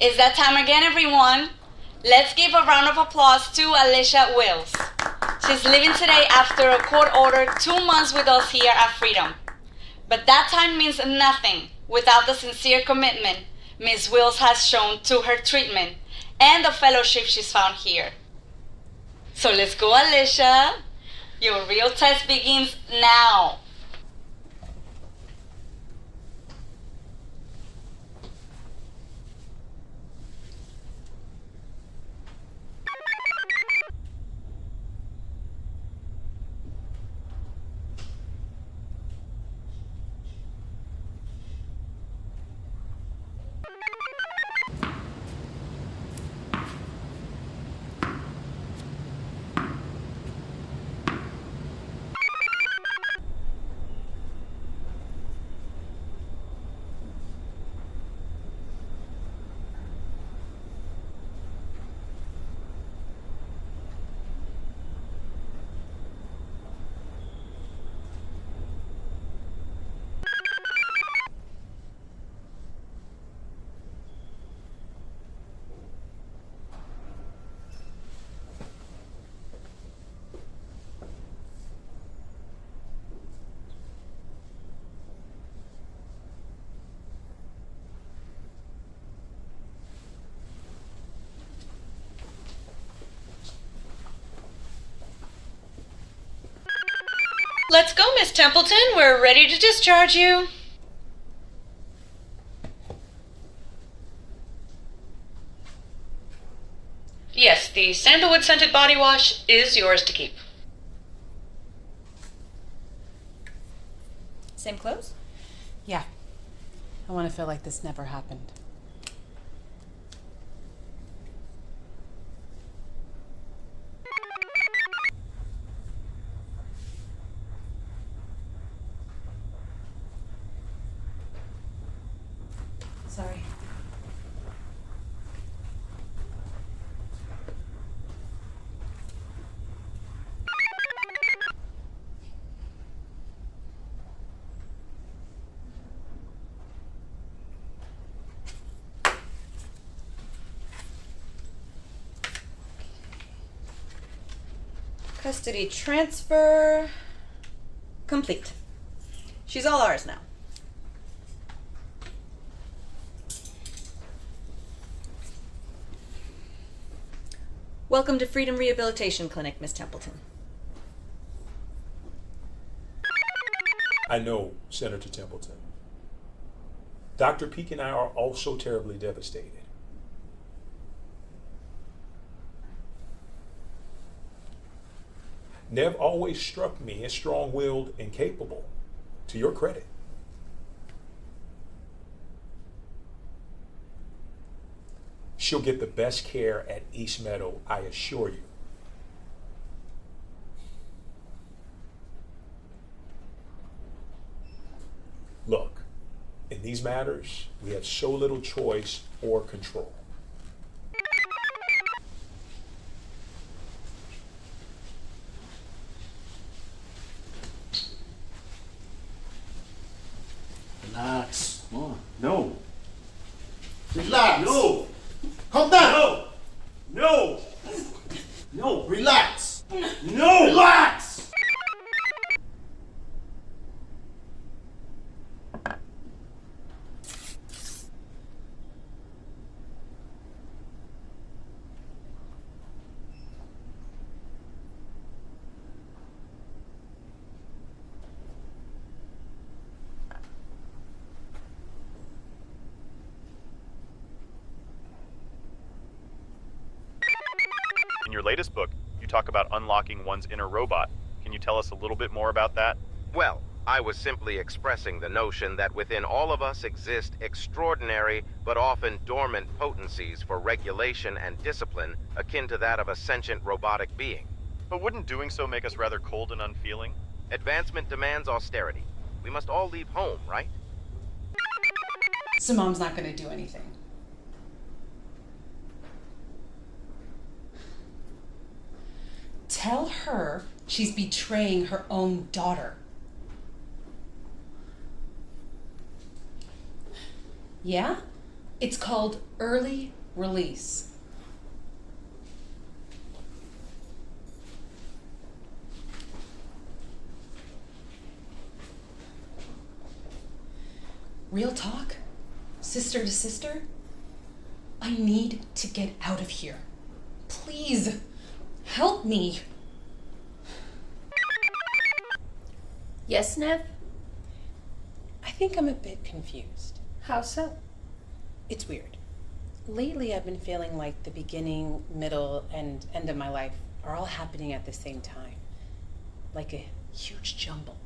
It's that time again, everyone. Let's give a round of applause to Alicia Wills. She's leaving today after a court-ordered 2 months with us here at Freedom. But that time means nothing without the sincere commitment Ms. Wills has shown to her treatment and the fellowship she's found here. So let's go, Alicia. Your real test begins now. Let's go, Miss Templeton. We're ready to discharge you. Yes, the sandalwood scented body wash is yours to keep. Same clothes? Yeah. I want to feel like this never happened. Sorry. Custody transfer complete. She's all ours now. Welcome to Freedom Rehabilitation Clinic, Miss Templeton. I know, Senator Templeton. Dr. Peake and I are also terribly devastated. Nev always struck me as strong-willed and capable, to your credit. She'll get the best care at East Meadow, I assure you. Look, in these matters, we have so little choice or control. Relax. Come on. No. Relax. No. Calm down. No. No. Relax. No. Relax. In your latest book, you talk about unlocking one's inner robot. Can you tell us a little bit more about that? Well, I was simply expressing the notion that within all of us exist extraordinary but often dormant potencies for regulation and discipline akin to that of a sentient robotic being. But wouldn't doing so make us rather cold and unfeeling? Advancement demands austerity. We must all leave home, right? So Mom's not going to do anything. Tell her she's betraying her own daughter. Yeah? It's called early release. Real talk, sister to sister, I need to get out of here. Please, help me. Yes, Nev? I think I'm a bit confused. How so? It's weird. Lately, I've been feeling like the beginning, middle, and end of my life are all happening at the same time. Like a huge jumble.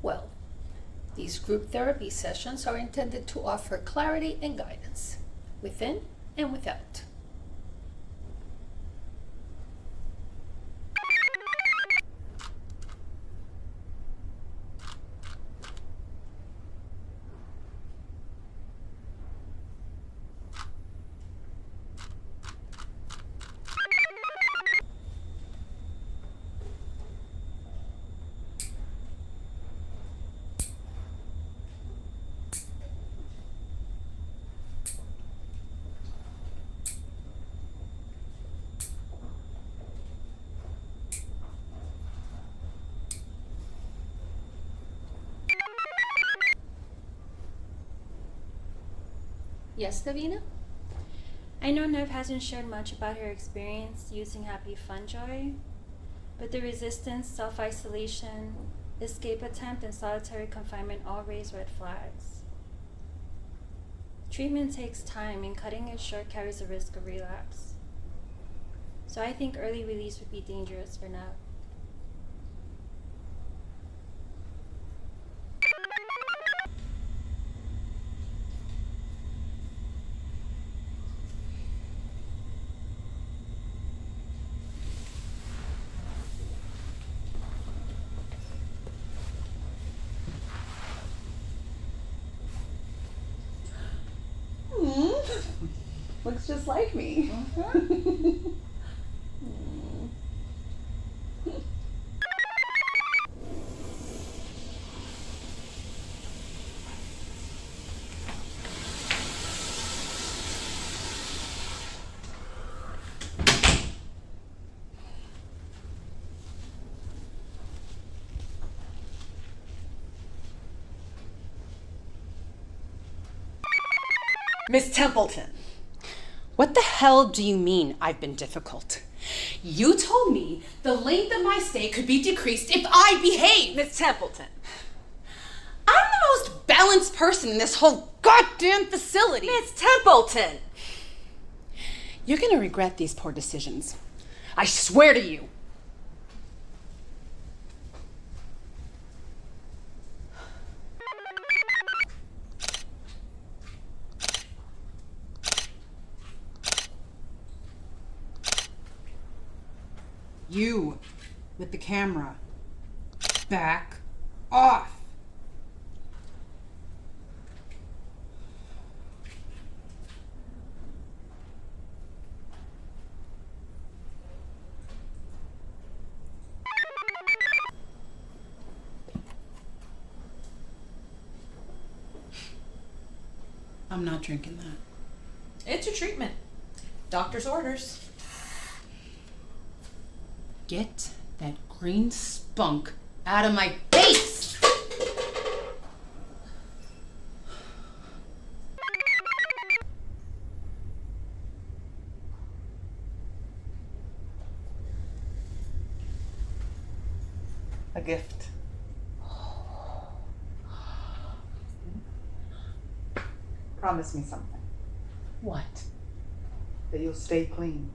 Well, these group therapy sessions are intended to offer clarity and guidance, within and without. Yes, Davina? I know Nev hasn't shared much about her experience using happy fungi, but the resistance, self-isolation, escape attempt, and solitary confinement all raise red flags. Treatment takes time, and cutting it short carries a risk of relapse. So I think early release would be dangerous for Nev. Looks just like me. Miss Templeton. What the hell do you mean I've been difficult? You told me the length of my stay could be decreased if I behave. Miss Templeton. I'm the most balanced person in this whole goddamn facility. Miss Templeton. You're gonna regret these poor decisions. I swear to you. You, with the camera. Back off. I'm not drinking that. It's a treatment. Doctor's orders. Get that green spunk out of my face! A gift. Promise me something. What? That you'll stay clean.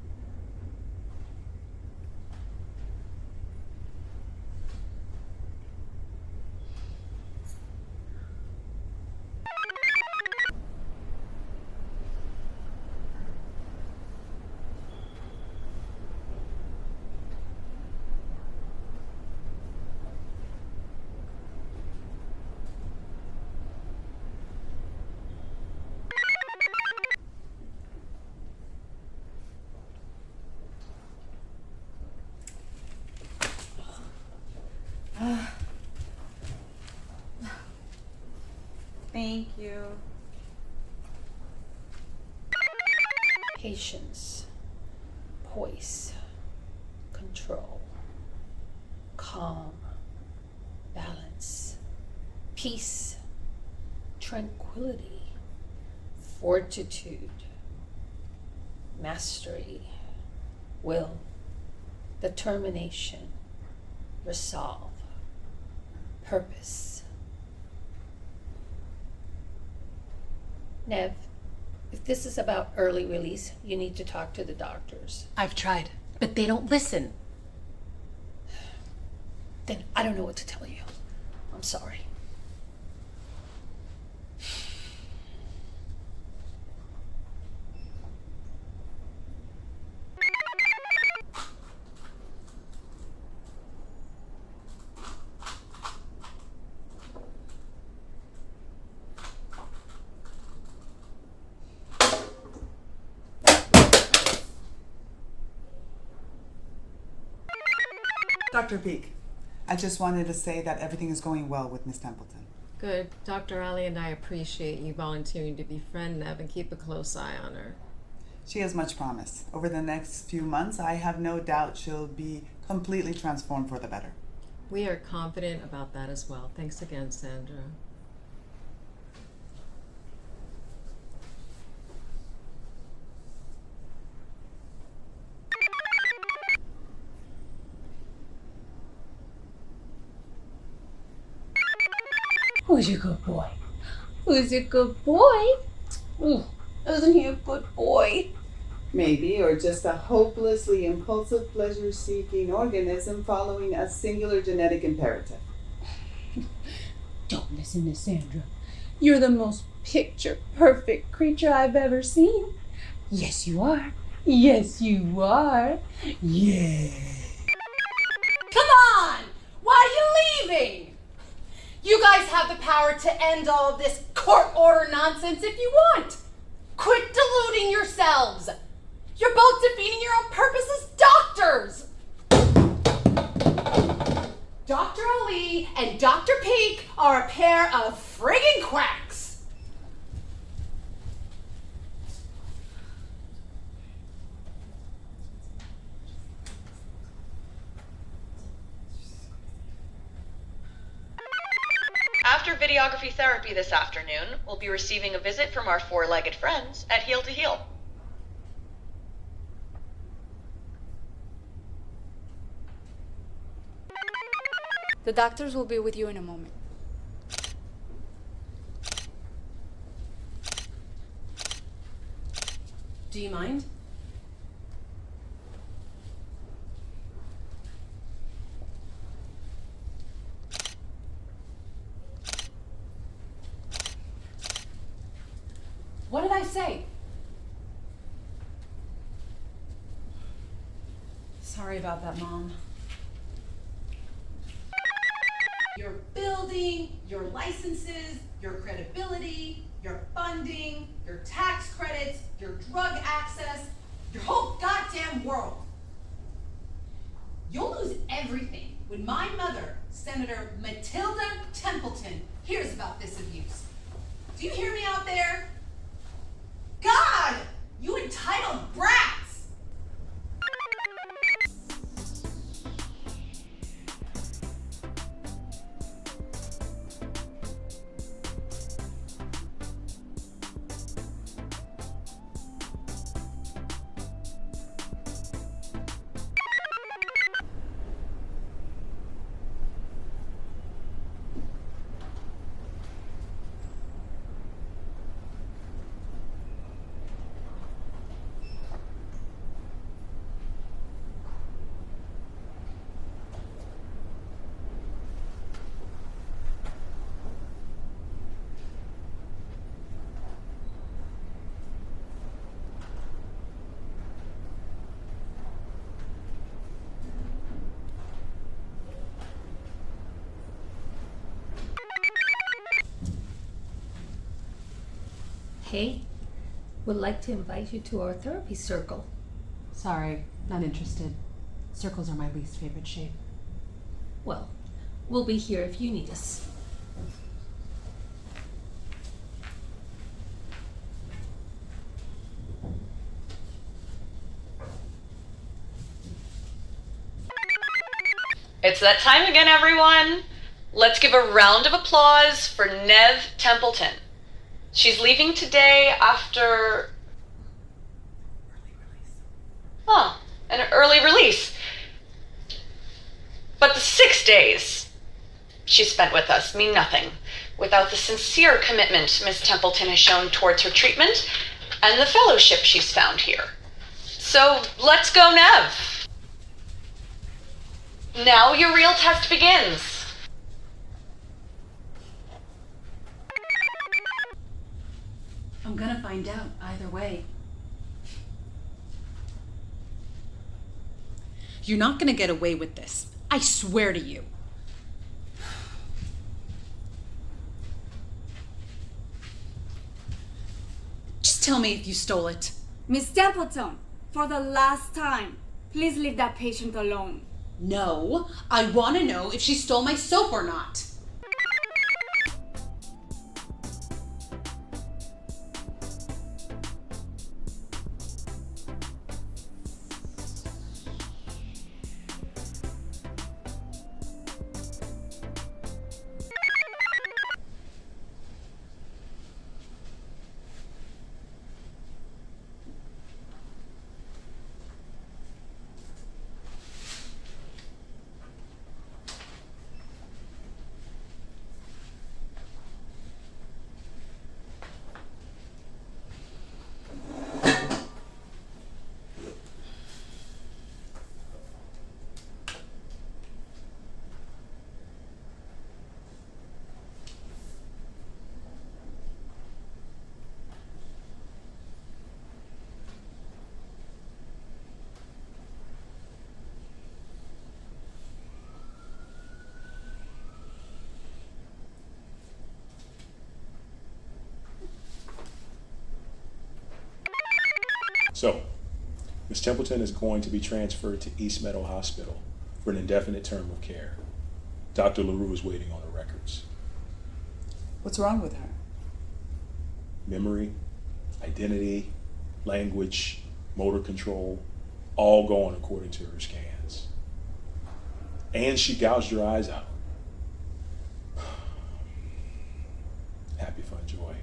Thank you. patience, poise, control, calm, balance, peace, tranquility, fortitude, mastery, will, determination, resolve, purpose. Nev, if this is about early release, you need to talk to the doctors. I've tried, but they don't listen. Then I don't know what to tell you. I'm sorry. Dr. Peak, I just wanted to say that everything is going well with Miss Templeton. Good. Dr. Ali and I appreciate you volunteering to befriend Nev and keep a close eye on her. She has much promise. Over the next few months, I have no doubt she'll be completely transformed for the better. We are confident about that as well. Thanks again, Sandra. Who's a good boy? Who's a good boy? Isn't he a good boy? Maybe, or just a hopelessly impulsive, pleasure-seeking organism following a singular genetic imperative. Don't listen to Sandra. You're the most picture-perfect creature I've ever seen. Yes, you are. Yes, you are. Yeah. Come on! Why are you leaving? You guys have the power to end all of this court order nonsense if you want. Quit deluding yourselves. You're both defeating your own purpose as doctors. Dr. Ali and Dr. Peak are a pair of friggin' quacks. After videography therapy this afternoon, we'll be receiving a visit from our four-legged friends at Heel to Heel. The doctors will be with you in a moment. Do you mind? What did I say? Sorry about that, Mom. Your building, your licenses, your credibility, your funding, your tax credits, your drug access, your whole goddamn world. You'll lose everything when my mother, Senator Matilda Templeton, hears about this abuse. Do you hear me out there? God! You entitled brats! Hey, would like to invite you to our therapy circle. Sorry, not interested. Circles are my least favorite shape. Well, we'll be here if you need us. It's that time again, everyone. Let's give a round of applause for Nev Templeton. She's leaving today after... an early release. But the 6 days she spent with us mean nothing without the sincere commitment Miss Templeton has shown towards her treatment and the fellowship she's found here. So let's go, Nev. Now your real test begins. I'm gonna find out either way. You're not gonna get away with this. I swear to you. Just tell me if you stole it. Miss Templeton, for the last time, please leave that patient alone. No, I want to know if she stole my soap or not. So, Ms. Templeton is going to be transferred to East Meadow Hospital for an indefinite term of care. Dr. LaRue is waiting on the records. What's wrong with her? Memory, identity, language, motor control, all going according to her scans. And she gouged her eyes out. Happy, fun, joy.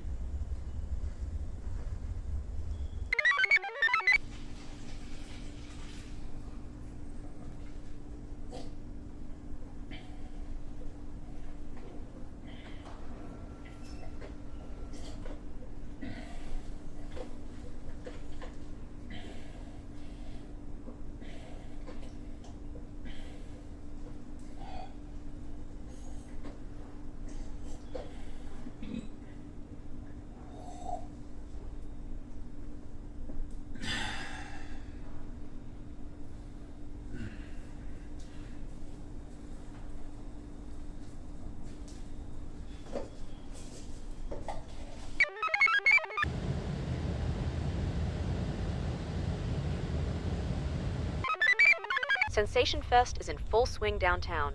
Sensation Fest is in full swing downtown.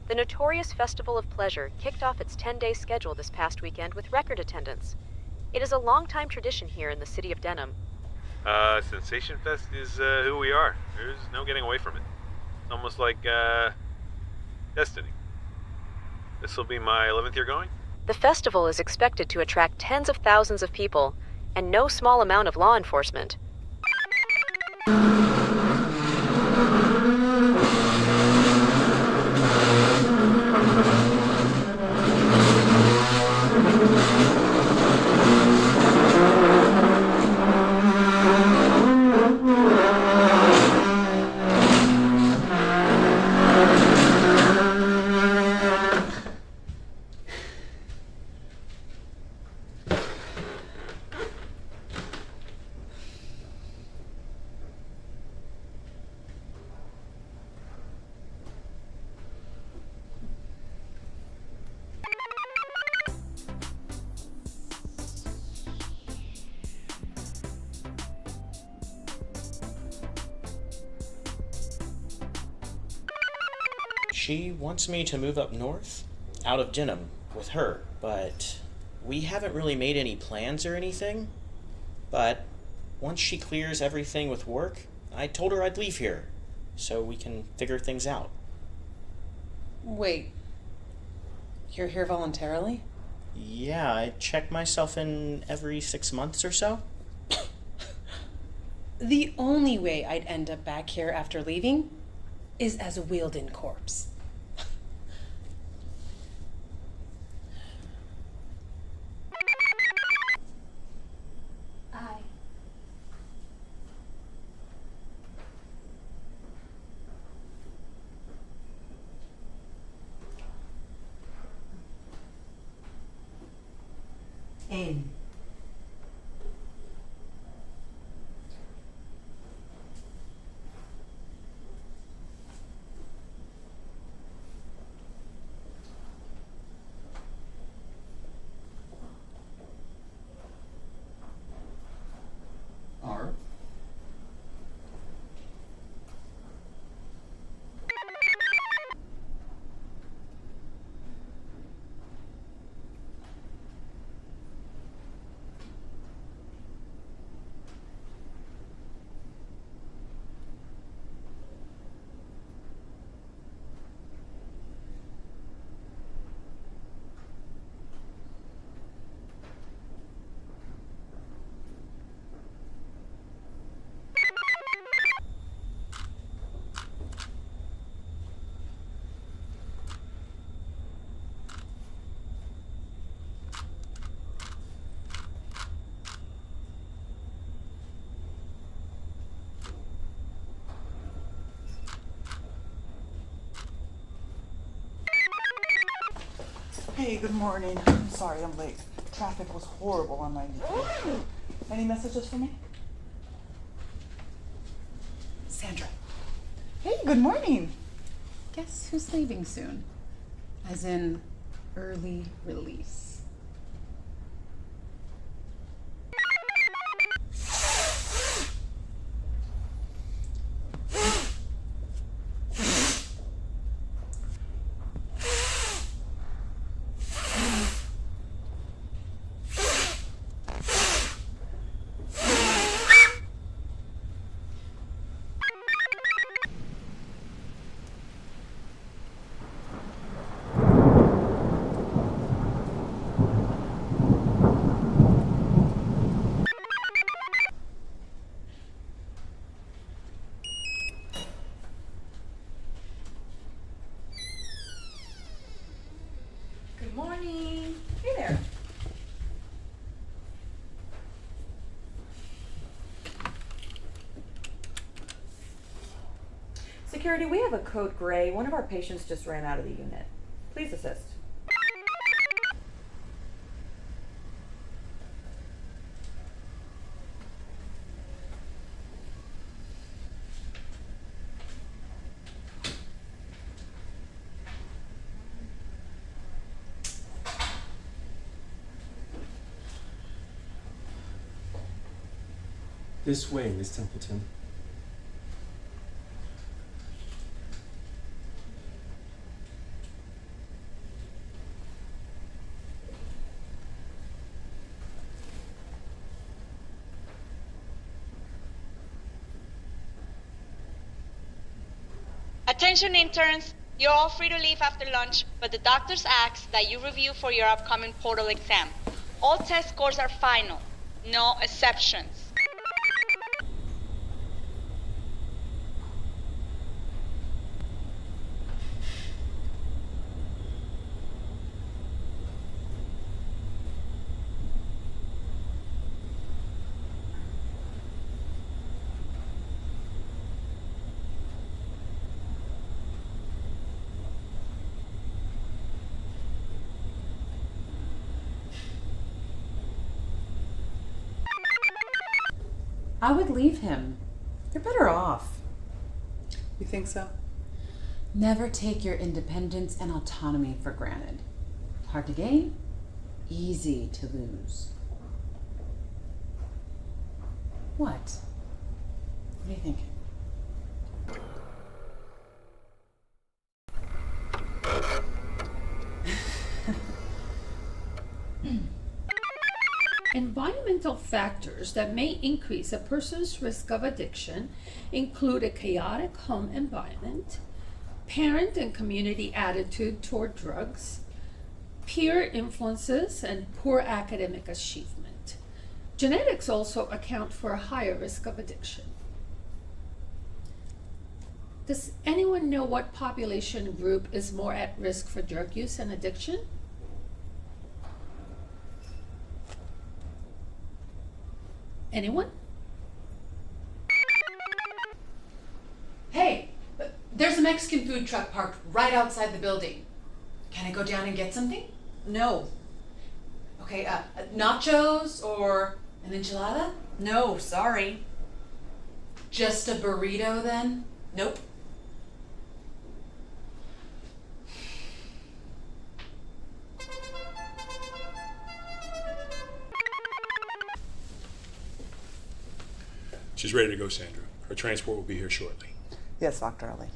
The notorious Festival of Pleasure kicked off its 10-day schedule this past weekend with record attendance. It is a long-time tradition here in the city of Denham. Sensation Fest is who we are. There's no getting away from it. It's almost like destiny. This will be my 11th year going. The festival is expected to attract tens of thousands of people, and no small amount of law enforcement. She wants me to move up north, out of Denham, with her, but we haven't really made any plans or anything. But once she clears everything with work, I told her I'd leave here, so we can figure things out. Wait. You're here voluntarily? Yeah, I check myself in every 6 months or so. The only way I'd end up back here after leaving is as a wheeled-in corpse. Hi. N. R. Hey, good morning. I'm sorry I'm late. Traffic was horrible on 92. Any messages for me? Sandra. Hey, good morning. Guess who's leaving soon? As in, early release. Good morning. Hey there. Security, we have a code gray. One of our patients just ran out of the unit. Please assist. This way, Miss Templeton. Attention interns, you're all free to leave after lunch, but the doctors ask that you review for your upcoming portal exam. All test scores are final, no exceptions. I would leave him. You're better off. You think so? Never take your independence and autonomy for granted. Hard to gain, easy to lose. What? What do you think? Environmental factors that may increase a person's risk of addiction include a chaotic home environment, parent and community attitude toward drugs, peer influences, and poor academic achievement. Genetics also account for a higher risk of addiction. Does anyone know what population group is more at risk for drug use and addiction? Anyone? Hey, there's a Mexican food truck parked right outside the building. Can I go down and get something? No. Okay, nachos or an enchilada? No, sorry. Just a burrito then? Nope. She's ready to go, Sandra. Her transport will be here shortly. Yes, Dr. Ali.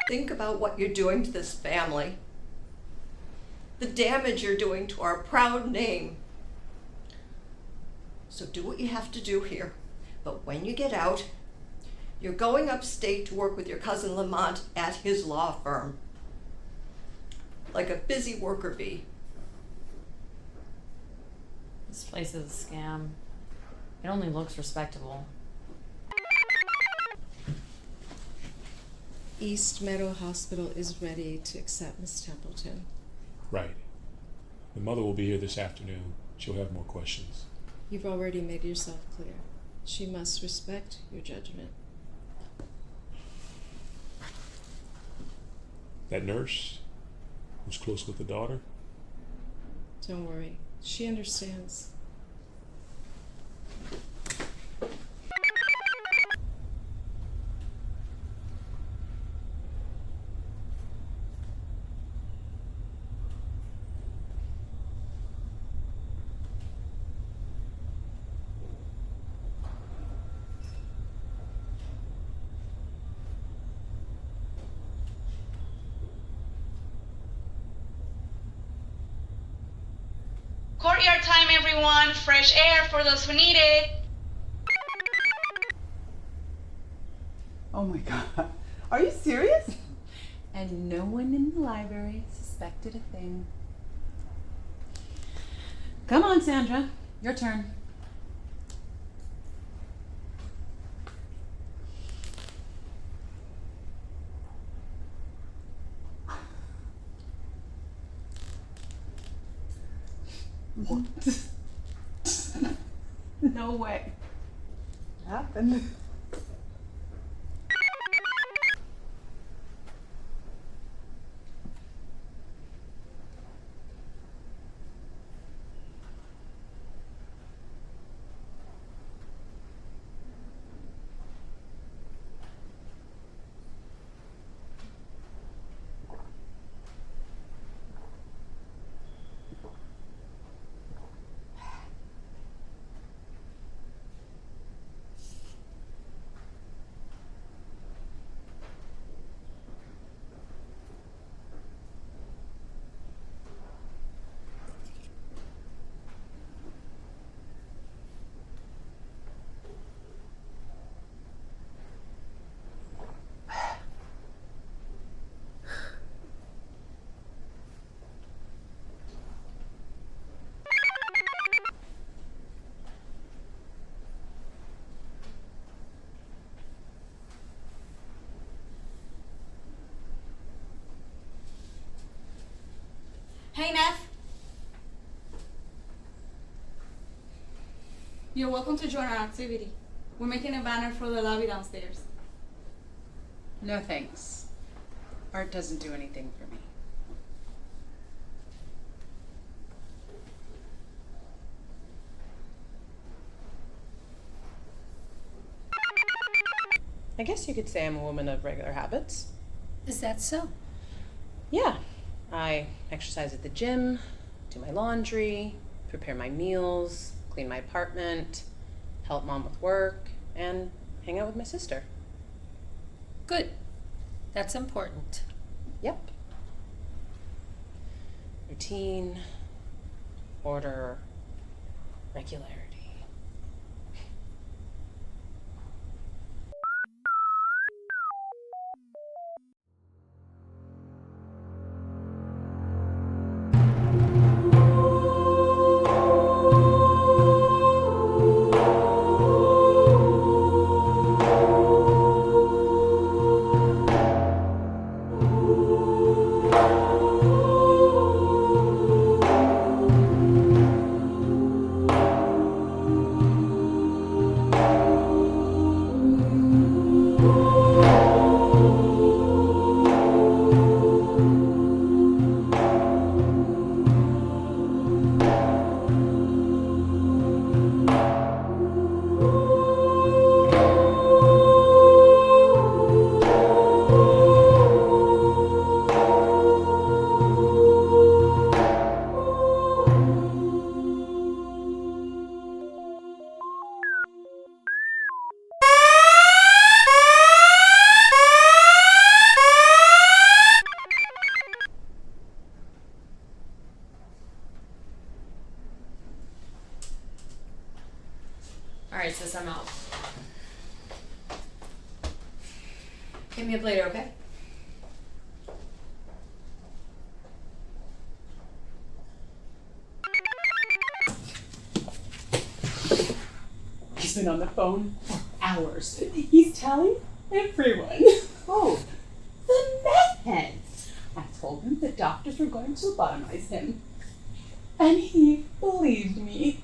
Think about what you're doing to this family. The damage you're doing to our proud name. So do what you have to do here. But when you get out, you're going upstate to work with your cousin Lamont at his law firm. Like a busy worker bee. This place is a scam. It only looks respectable. East Meadow Hospital is ready to accept Miss Templeton. Right. The mother will be here this afternoon. She'll have more questions. You've already made yourself clear. She must respect your judgment. That nurse who's close with the daughter? Don't worry. She understands. Courtyard time, everyone. Fresh air for those who need it. Oh my God. Are you serious? And no one in the library suspected a thing. Come on, Sandra. Your turn. What? No way. Happened. Hey, Neff. You're welcome to join our activity. We're making a banner for the lobby downstairs. No thanks. Art doesn't do anything for me. I guess you could say I'm a woman of regular habits. Is that so? Yeah. I exercise at the gym, do my laundry, prepare my meals, clean my apartment, help Mom with work, and hang out with my sister. Good. That's important. Yep. Routine, order, regularity. Alright, sis, I'm out. Hit me up later, okay? He's been on the phone for hours. He's telling everyone. Oh, the meth head. I told him the doctors were going to lobotomize him. And he believed me.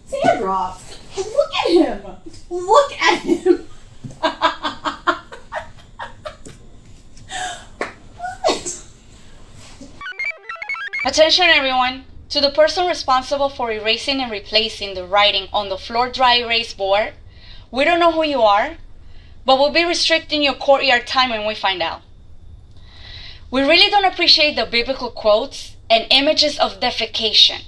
Teardrop! Look at him! Look at him! Attention everyone! To the person responsible for erasing and replacing the writing on the floor dry erase board, we don't know who you are, but we'll be restricting your courtyard time when we find out. We really don't appreciate the biblical quotes and images of defecation.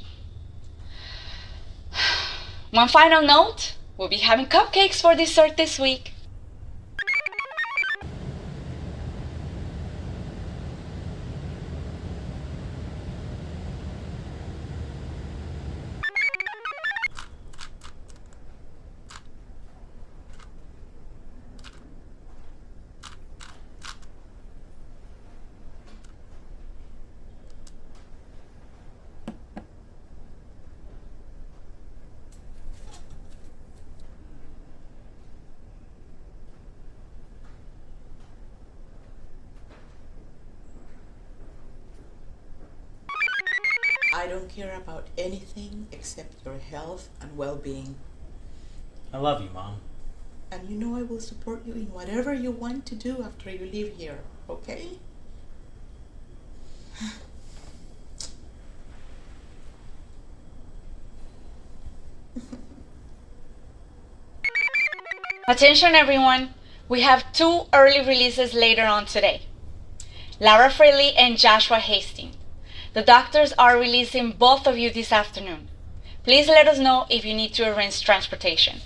One final note, we'll be having cupcakes for dessert this week. I don't care about anything except your health and well-being. I love you, Mom. And you know I will support you in whatever you want to do after you leave here, okay? Attention everyone, we have 2 early releases later on today. Lara Frehley and Joshua Hastings. The doctors are releasing both of you this afternoon. Please let us know if you need to arrange transportation.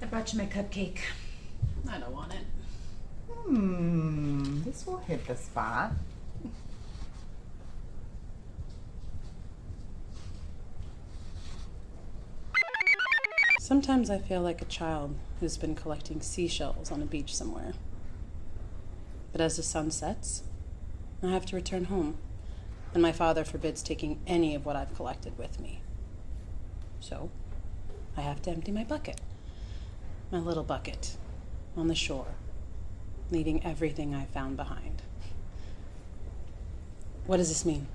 I brought you my cupcake. I don't want it. This will hit the spot. Sometimes I feel like a child who's been collecting seashells on a beach somewhere. But as the sun sets, I have to return home, and my father forbids taking any of what I've collected with me. So, I have to empty my bucket, my little bucket, on the shore, leaving everything I found behind. What does this mean?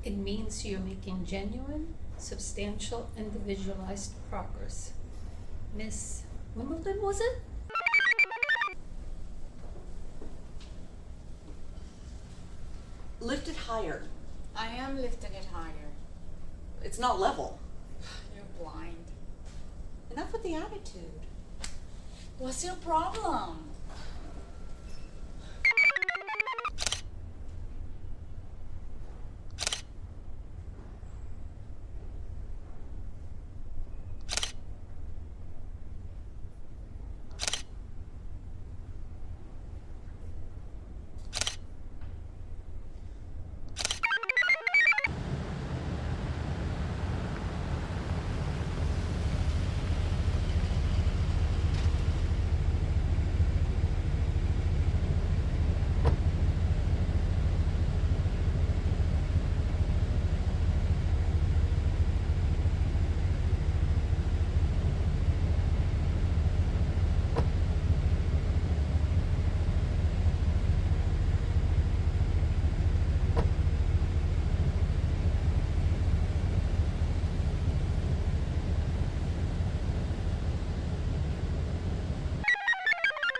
It means you're making genuine, substantial, individualized progress. Miss Wimbledon, was it? Lift it higher. I am lifting it higher. It's not level. You're blind. Enough with the attitude. What's your problem?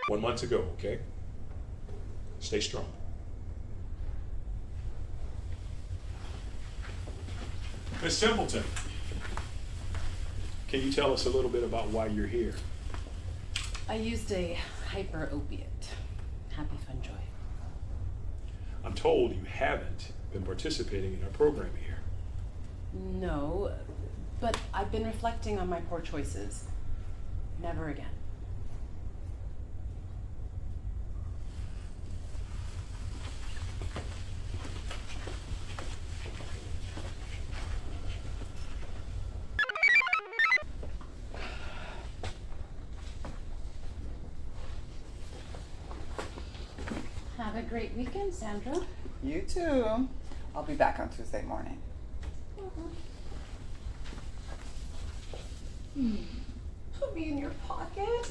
One month to go, okay? Stay strong. Miss Templeton, can you tell us a little bit about why you're here? I used a hyper opiate. Happy fun joy. I'm told you haven't been participating in our program here. No, but I've been reflecting on my poor choices. Never again. Have a great weekend, Sandra. You too. I'll be back on Tuesday morning. Put me in your pocket.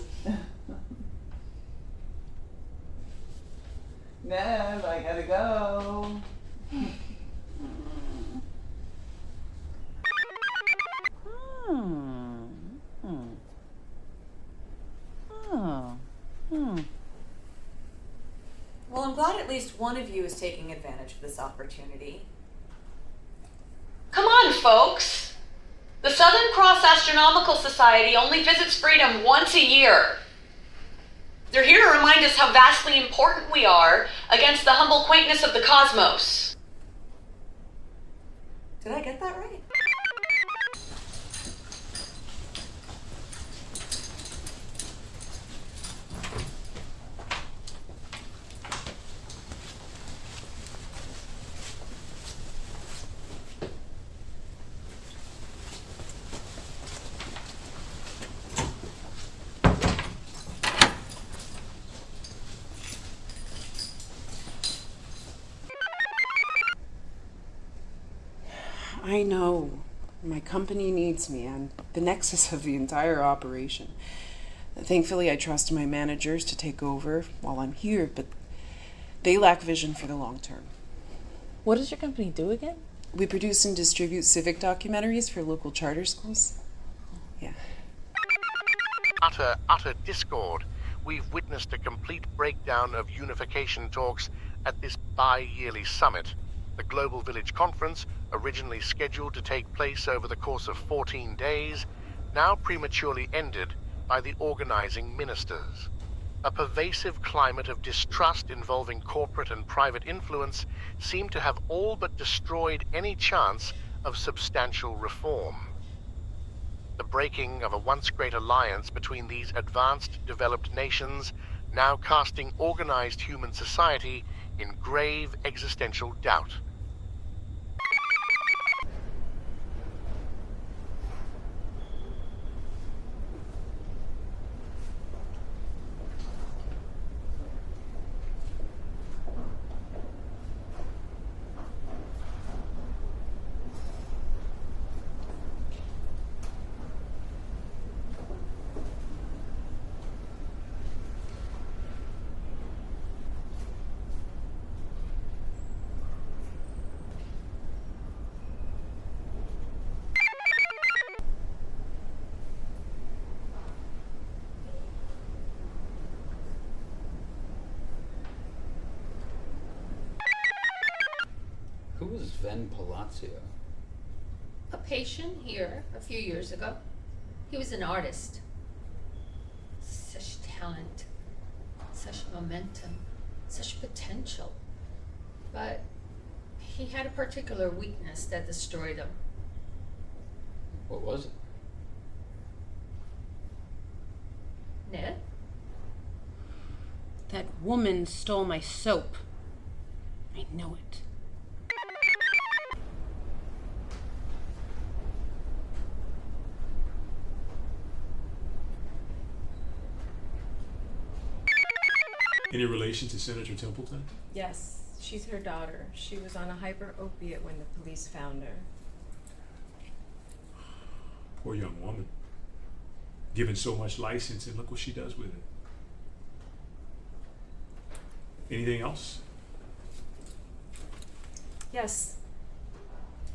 Nev, I gotta go. Well, I'm glad at least one of you is taking advantage of this opportunity. Come on, folks! The Southern Cross Astronomical Society only visits Freedom once a year. They're here to remind us how vastly important we are against the humble quaintness of the cosmos. Did I get that right? I know. My company needs me. I'm the nexus of the entire operation. Thankfully, I trust my managers to take over while I'm here, but they lack vision for the long term. What does your company do again? We produce and distribute civic documentaries for local charter schools. Yeah. Utter discord. We've witnessed a complete breakdown of unification talks at this bi-yearly summit. The Global Village Conference, originally scheduled to take place over the course of 14 days, now prematurely ended by the organizing ministers. A pervasive climate of distrust involving corporate and private influence seemed to have all but destroyed any chance of substantial reform. The breaking of a once great alliance between these advanced, developed nations, now casting organized human society in grave existential doubt. Who was Ven Palazzo? A patient here a few years ago. He was an artist. Such talent, such momentum, such potential. But he had a particular weakness that destroyed him. What was it? Ned? That woman stole my soap. I know it. Any relation to Senator Templeton? Yes, she's her daughter. She was on a hyper opiate when the police found her. Poor young woman. Given so much license, and look what she does with it. Anything else? Yes.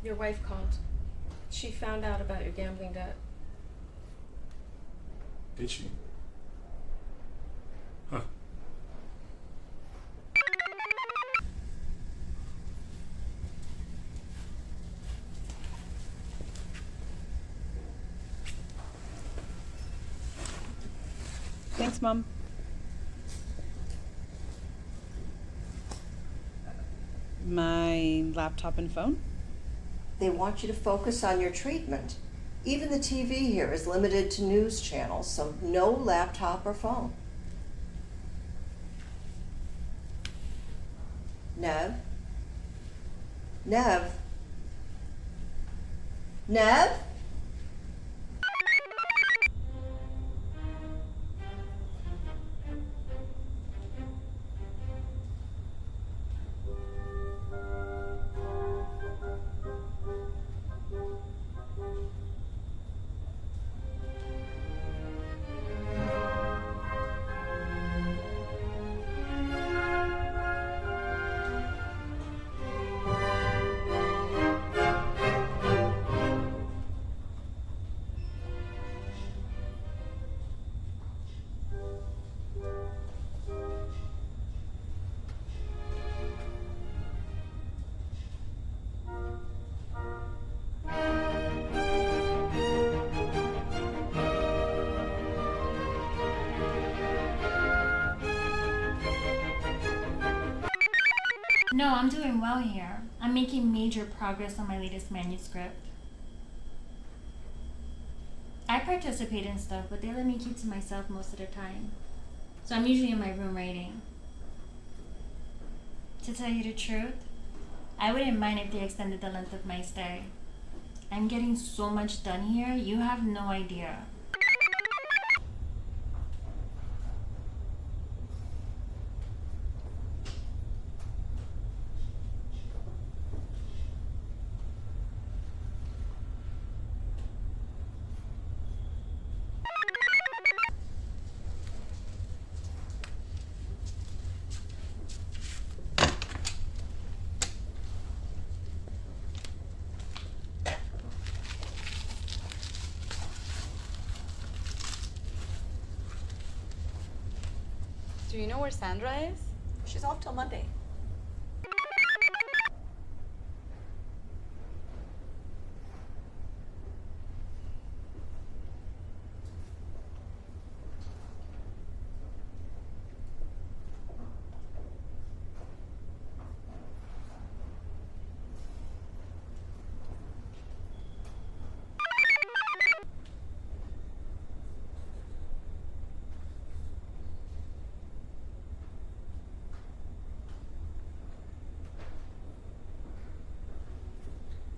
Your wife called. She found out about your gambling debt. Did she? Huh. Thanks, Mom. My laptop and phone? They want you to focus on your treatment. Even the TV here is limited to news channels, so no laptop or phone. Nev? Nev? Nev? No, I'm doing well here. I'm making major progress on my latest manuscript. I participate in stuff, but they let me keep to myself most of the time. So I'm usually in my room writing. To tell you the truth, I wouldn't mind if they extended the length of my stay. I'm getting so much done here, you have no idea. Do you know where Sandra is? She's off till Monday.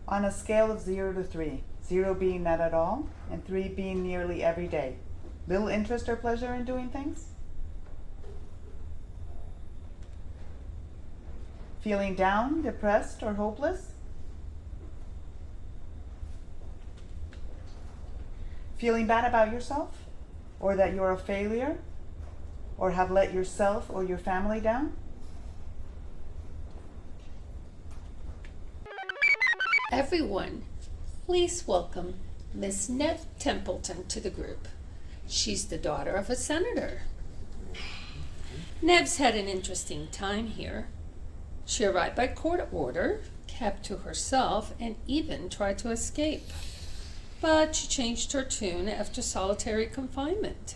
On a scale of 0 to 3, 0 being not at all, and 3 being nearly every day, little interest or pleasure in doing things? Feeling down, depressed, or hopeless? Feeling bad about yourself? Or that you're a failure? Or have let yourself or your family down? Everyone, please welcome Miss Nev Templeton to the group. She's the daughter of a senator. Nev's had an interesting time here. She arrived by court order, kept to herself, and even tried to escape. But she changed her tune after solitary confinement.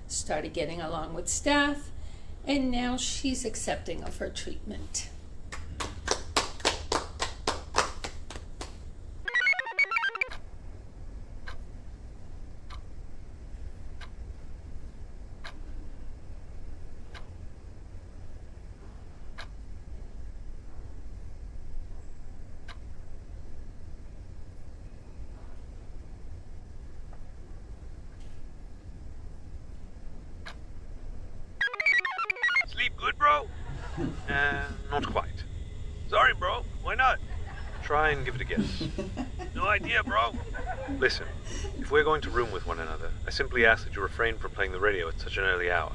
started getting along with staff, and now she's accepting of her treatment. Sleep good, bro? Not quite. Sorry, bro. Why not? Try and give it a guess. No idea, bro. Listen, if we're going to room with one another, I simply ask that you refrain from playing the radio at such an early hour.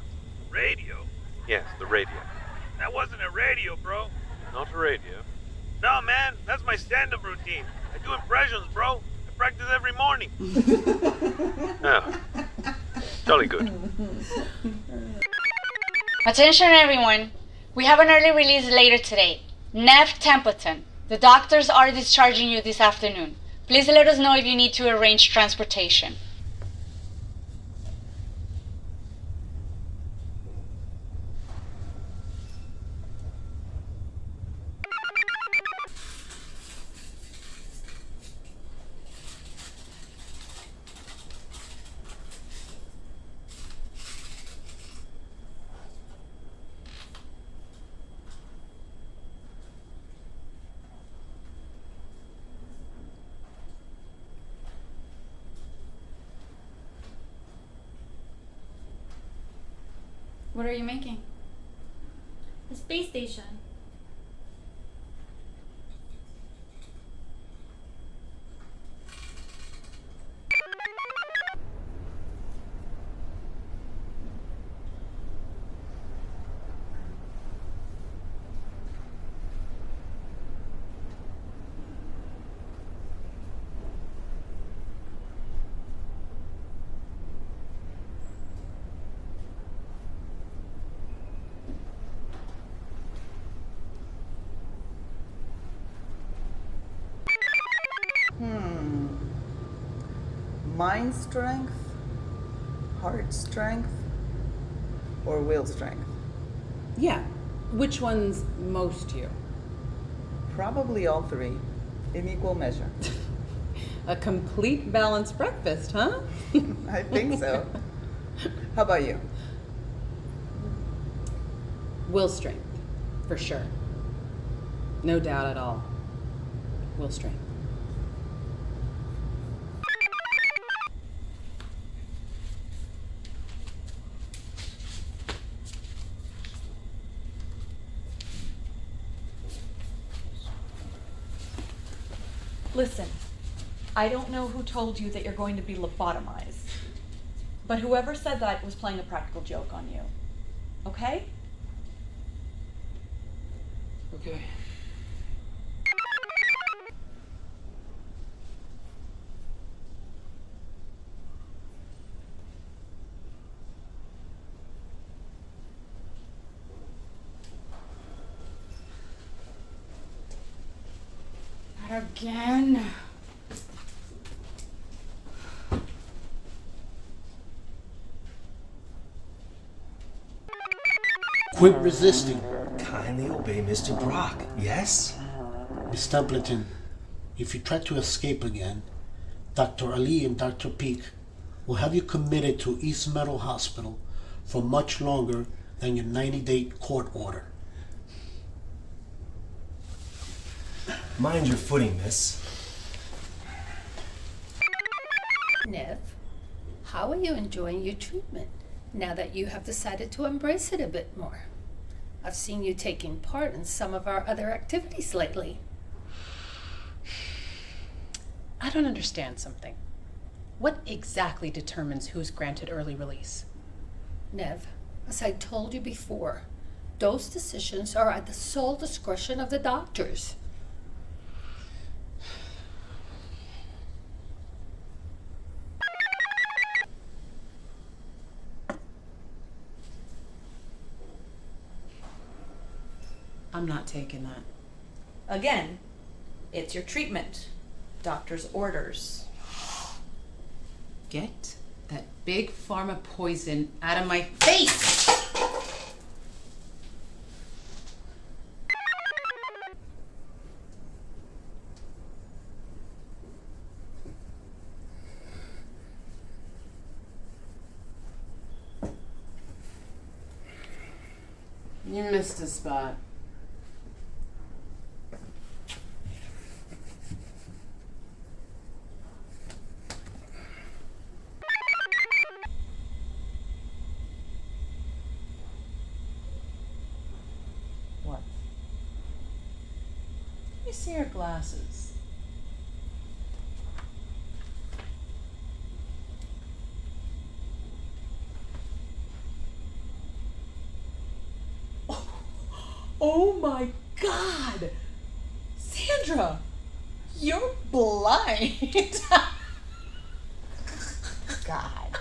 Radio? Yes, the radio. That wasn't a radio, bro. Not a radio. No, man, that's my stand-up routine. I do impressions, bro. I practice every morning. Oh, jolly good. Attention everyone, we have an early release later today. Nev Templeton, the doctors are discharging you this afternoon. Please let us know if you need to arrange transportation. What are you making? The space station. Mind strength, heart strength, or will strength? Yeah. Which one's most you? Probably all three, in equal measure. A complete balanced breakfast, huh? I think so. How about you? Will strength, for sure. No doubt at all. Will strength. Listen, I don't know who told you that you're going to be lobotomized, but whoever said that was playing a practical joke on you. Okay? Okay. Not again. Quit resisting. Kindly obey Mr. Brock, yes? Miss Templeton, if you try to escape again, Dr. Ali and Dr. Peak will have you committed to East Meadow Hospital for much longer than your 90-day court order. Mind your footing, miss. Nev, how are you enjoying your treatment now that you have decided to embrace it a bit more? I've seen you taking part in some of our other activities lately. I don't understand something. What exactly determines who's granted early release? Nev, as I told you before, those decisions are at the sole discretion of the doctors. I'm not taking that. Again, it's your treatment. Doctor's orders. Get that big pharma poison out of my face! You missed a spot. What? Let me see your glasses. Oh my God! Sandra! You're blind! God.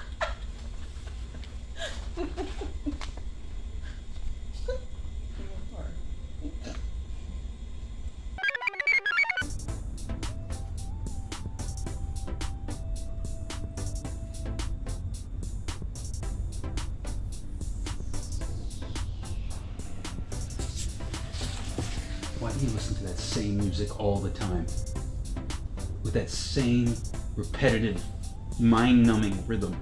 Why do you listen to that same music all the time? With that same repetitive, mind-numbing rhythm.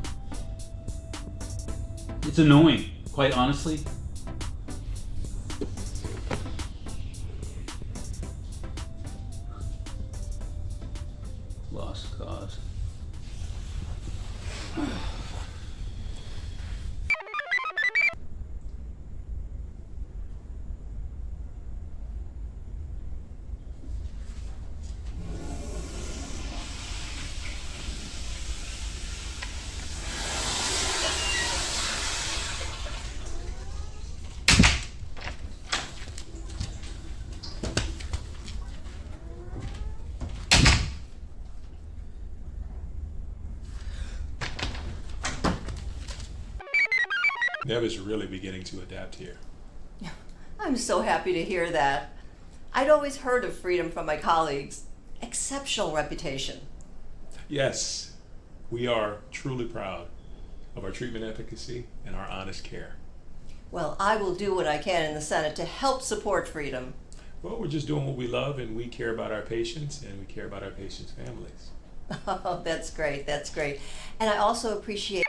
It's annoying, quite honestly. Lost cause. Nev is really beginning to adapt here. I'm so happy to hear that. I'd always heard of Freedom from my colleagues. Exceptional reputation. Yes, we are truly proud of our treatment efficacy and our honest care. Well, I will do what I can in the Senate to help support Freedom. Well, we're just doing what we love, and we care about our patients, and we care about our patients' families. Oh, that's great, that's great. And I also appreciate...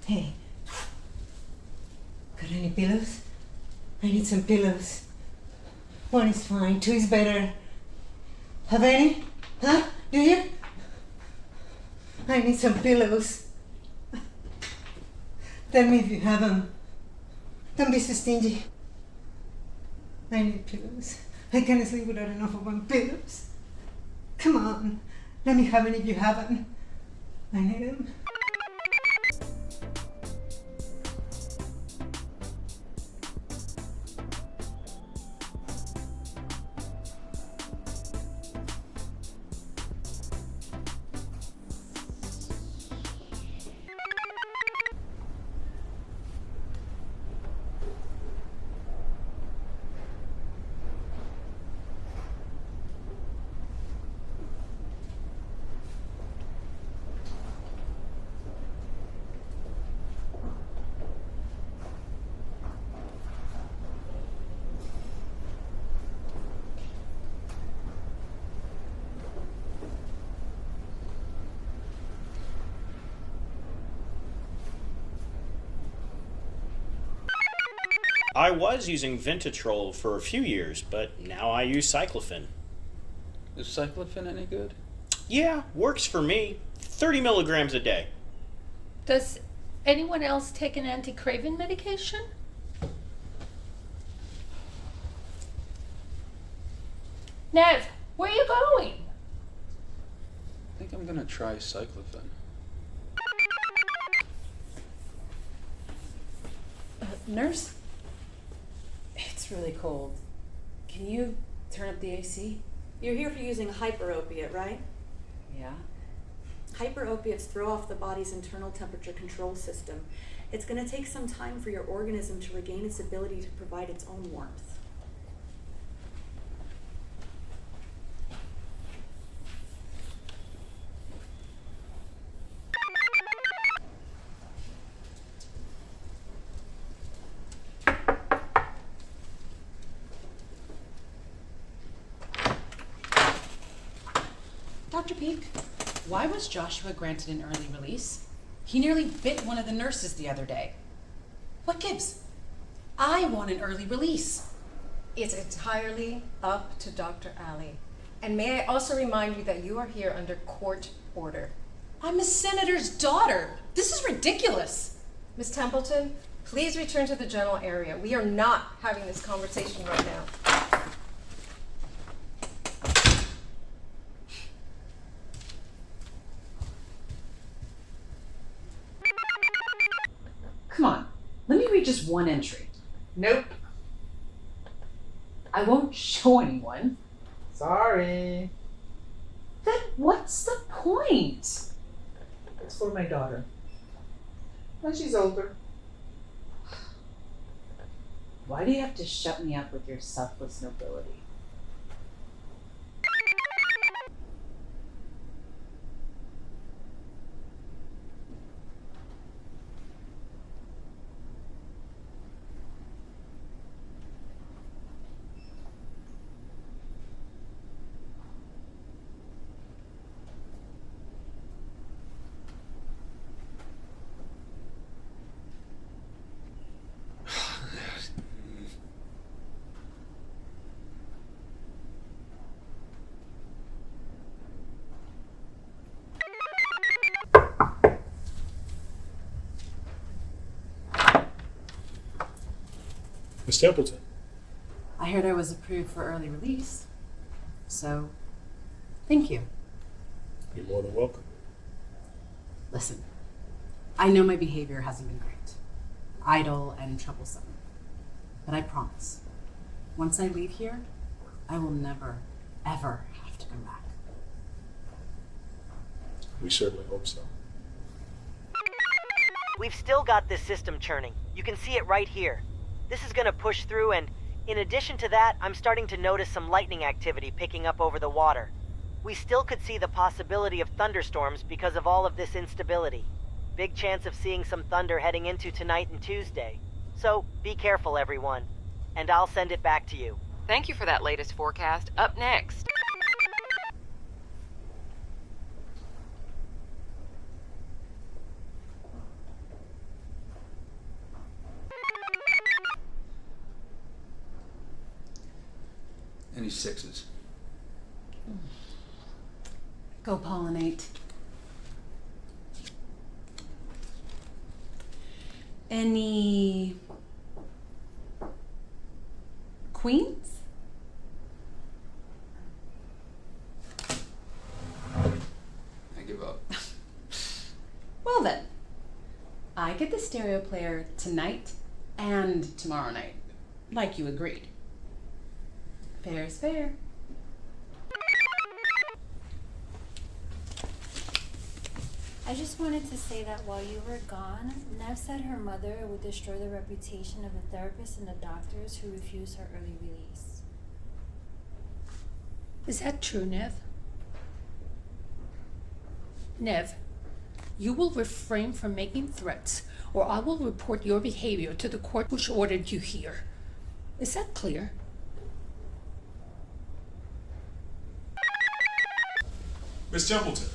Hey, got any pillows? I need some pillows. One is fine, two is better. Have any? Huh? Do you? I need some pillows. Tell me if you have them. Don't be so stingy. I need pillows. I can't sleep without enough of one pillows. Come on, let me have any if you haven't. I need them. I was using Vintatrol for a few years, but now I use Cyclophen. Is Cyclophen any good? Yeah, works for me. 30 milligrams a day. Does anyone else take an anti-craving medication? Nev, where are you going? I think I'm gonna try Cyclophen. Nurse? It's really cold. Can you Turn up the AC? You're here for using hyperopiate, right? Yeah. Hyperopiates throw off the body's internal temperature control system. It's going to take some time for your organism to regain its ability to provide its own warmth. Dr. Peak, why was Joshua granted an early release? He nearly bit one of the nurses the other day. What gives? I want an early release. It's entirely up to Dr. Ali. And may I also remind you that you are here under court order. I'm a senator's daughter. This is ridiculous. Miss Templeton, please return to the general area. We are not having this conversation right now. Come on, let me read just one entry. Nope. I won't show anyone. Sorry. Then what's the point? It's for my daughter. When she's older. Why do you have to shut me up with your selfless nobility? Miss Templeton. I heard I was approved for early release, so thank you. You're more than welcome. Listen, I know my behavior hasn't been great, idle and troublesome, but I promise, once I leave here, I will never, ever have to come back. We certainly hope so. We've still got this system churning. You can see it right here. This is gonna push through, and in addition to that, I'm starting to notice some lightning activity picking up over the water. We still could see the possibility of thunderstorms because of all of this instability. Big chance of seeing some thunder heading into tonight and Tuesday. So be careful, everyone, and I'll send it back to you. Thank you for that latest forecast. Up next. Any sixes? Go pollinate. Any queens? I give up. Well then, I get the stereo player tonight and tomorrow night, like you agreed. Fair is fair. I just wanted to say that while you were gone, Nev said her mother would destroy the reputation of the therapists and the doctors who refused her early release. Is that true, Nev? Nev, you will refrain from making threats, or I will report your behavior to the court which ordered you here. Is that clear? Miss Templeton,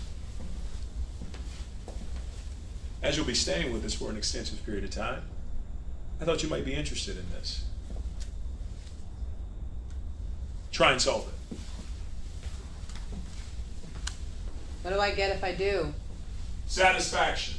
as you'll be staying with us for an extensive period of time, I thought you might be interested in this. Try and solve it. What do I get if I do? Satisfaction.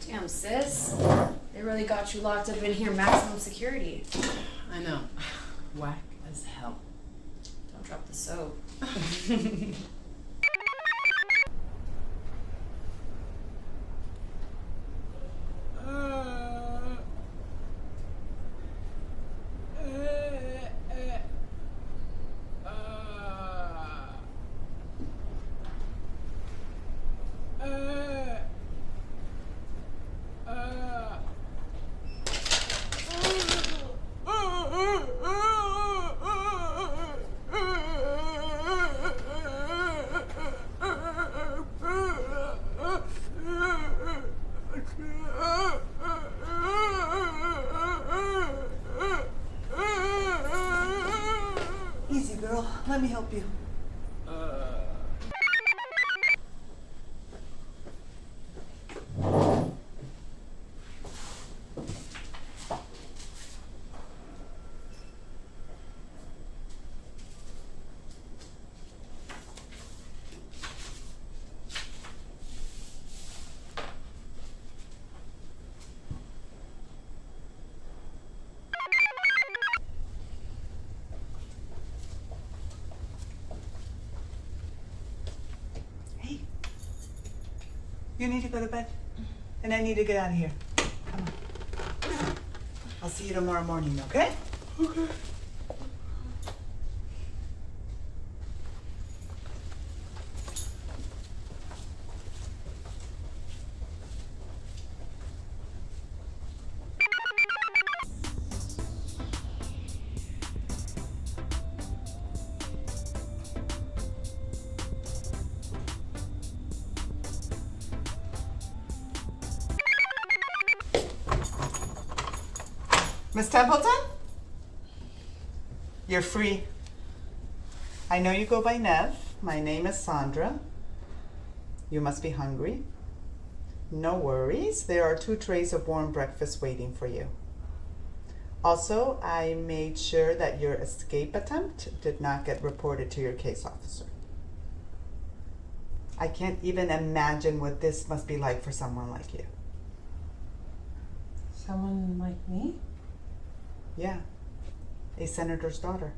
Damn, sis. They really got you locked up in here, maximum security. I know. Whack as hell. Don't drop the soap. Easy, girl. Let me help you. You need to go to bed, and I need to get out of here. Come on. I'll see you tomorrow morning, okay? Okay. Miss Templeton? You're free. I know you go by Nev. My name is Sandra. You must be hungry. No worries. There are 2 trays of warm breakfast waiting for you. Also, I made sure that your escape attempt did not get reported to your case officer. I can't even imagine what this must be like for someone like you. Someone like me? Yeah, a senator's daughter.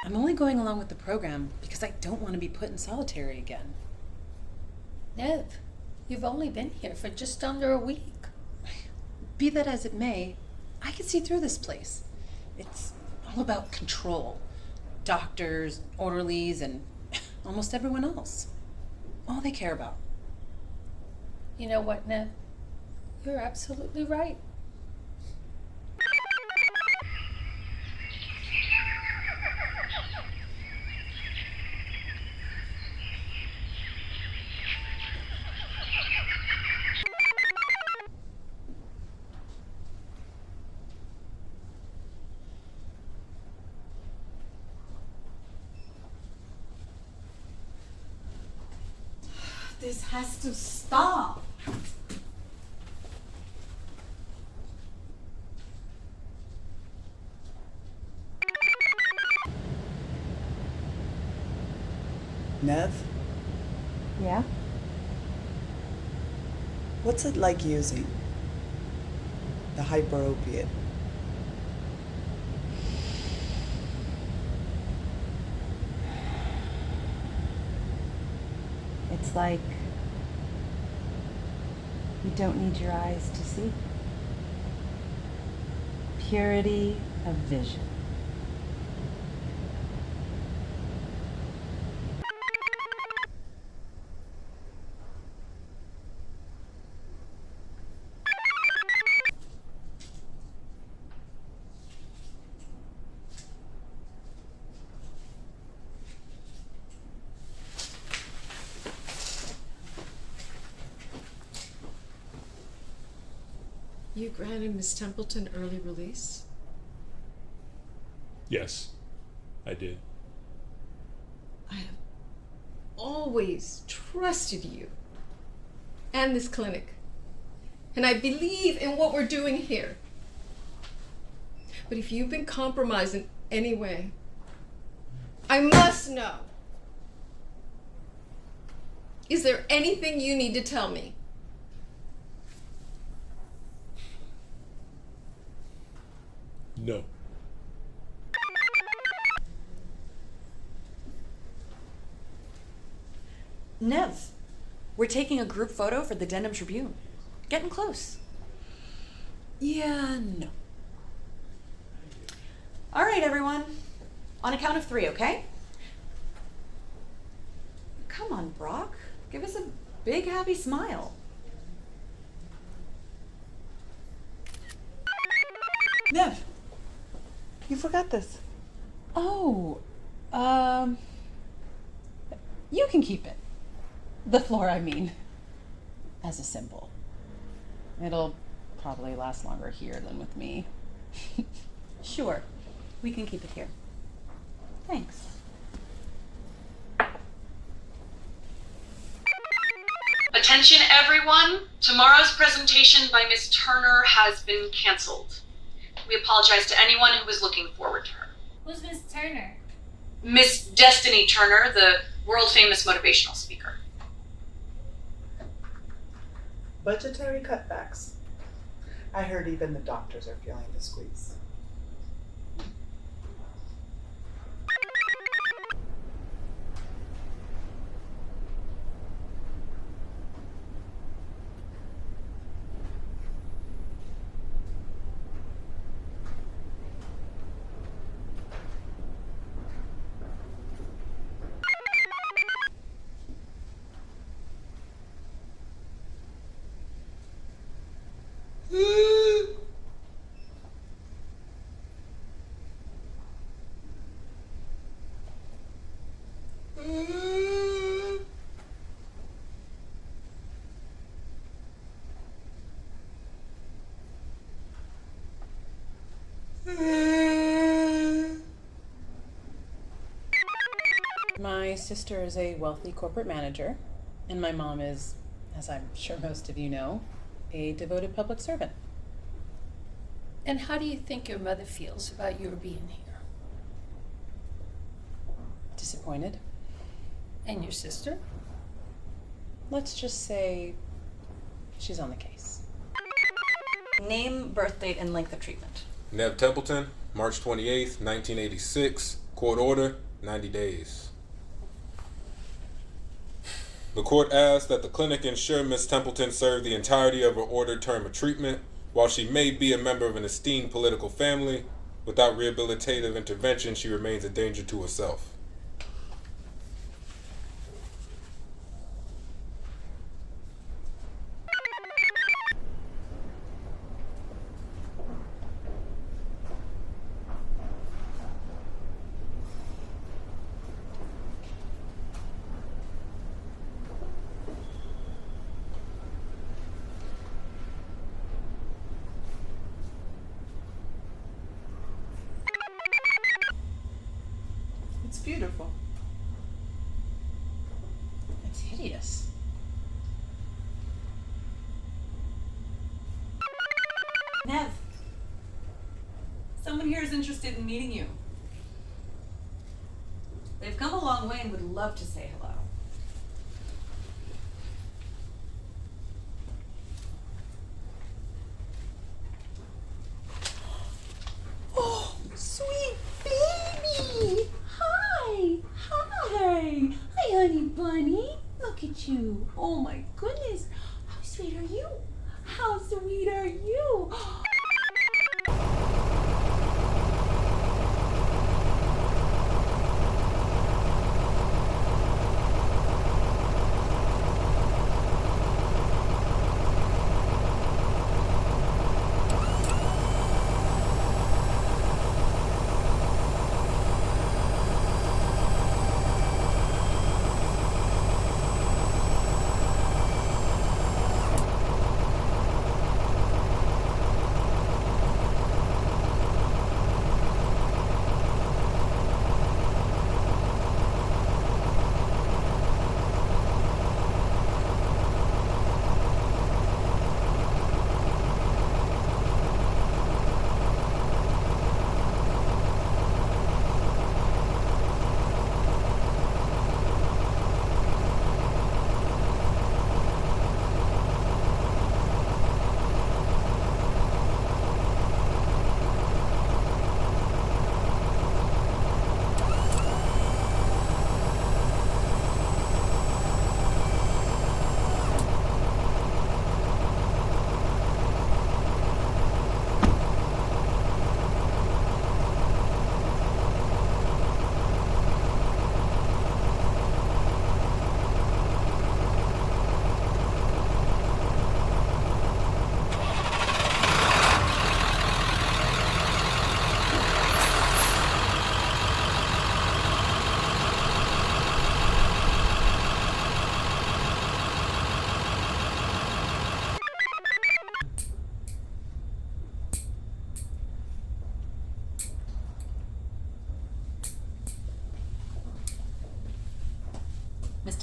I'm only going along with the program because I don't want to be put in solitary again. Nev, you've only been here for just under a week. Be that as it may, I can see through this place. It's all about control. Doctors, orderlies, and almost everyone else. All they care about. You know what, Nev? You're absolutely right. This has to stop. Nev? Yeah? What's it like using the hyperopiate? It's like you don't need your eyes to see. Purity of vision. You granted Miss Templeton early release? Yes, I did. I always trusted you and this clinic. And I believe in what we're doing here. But if you've been compromised in any way, I must know. Is there anything you need to tell me? No. Nev, we're taking a group photo for the Denim Tribune. Getting close. Yeah, no. All right, everyone. On a count of 3, okay? Come on, Brock. Give us a big, happy smile. Nev, you forgot this. Oh, you can keep it. The floor, I mean, as a symbol. It'll probably last longer here than with me. Sure. We can keep it here. Thanks. Attention everyone, tomorrow's presentation by Miss Turner has been canceled. We apologize to anyone who was looking forward to her. Who's Miss Turner? Miss Destiny Turner, the world-famous motivational speaker. Budgetary cutbacks. I heard even the doctors are feeling the squeeze. My sister is a wealthy corporate manager, and my mom is, as I'm sure most of you know, a devoted public servant. And how do you think your mother feels about your being here? Disappointed. And your sister? Let's just say she's on the case. Name, birth date, and length of treatment. Nev Templeton, March 28th, 1986. Court order, 90 days. The court asks that the clinic ensure Ms. Templeton serve the entirety of her ordered term of treatment. While she may be a member of an esteemed political family, without rehabilitative intervention, she remains a danger to herself. It's beautiful. It's hideous. Nev, someone here is interested in meeting you. They've come a long way and would love to say hello. Oh, sweet baby! Hi! Hi! Hi, honey bunny. Look at you. Oh my goodness. How sweet are you? How sweet are you?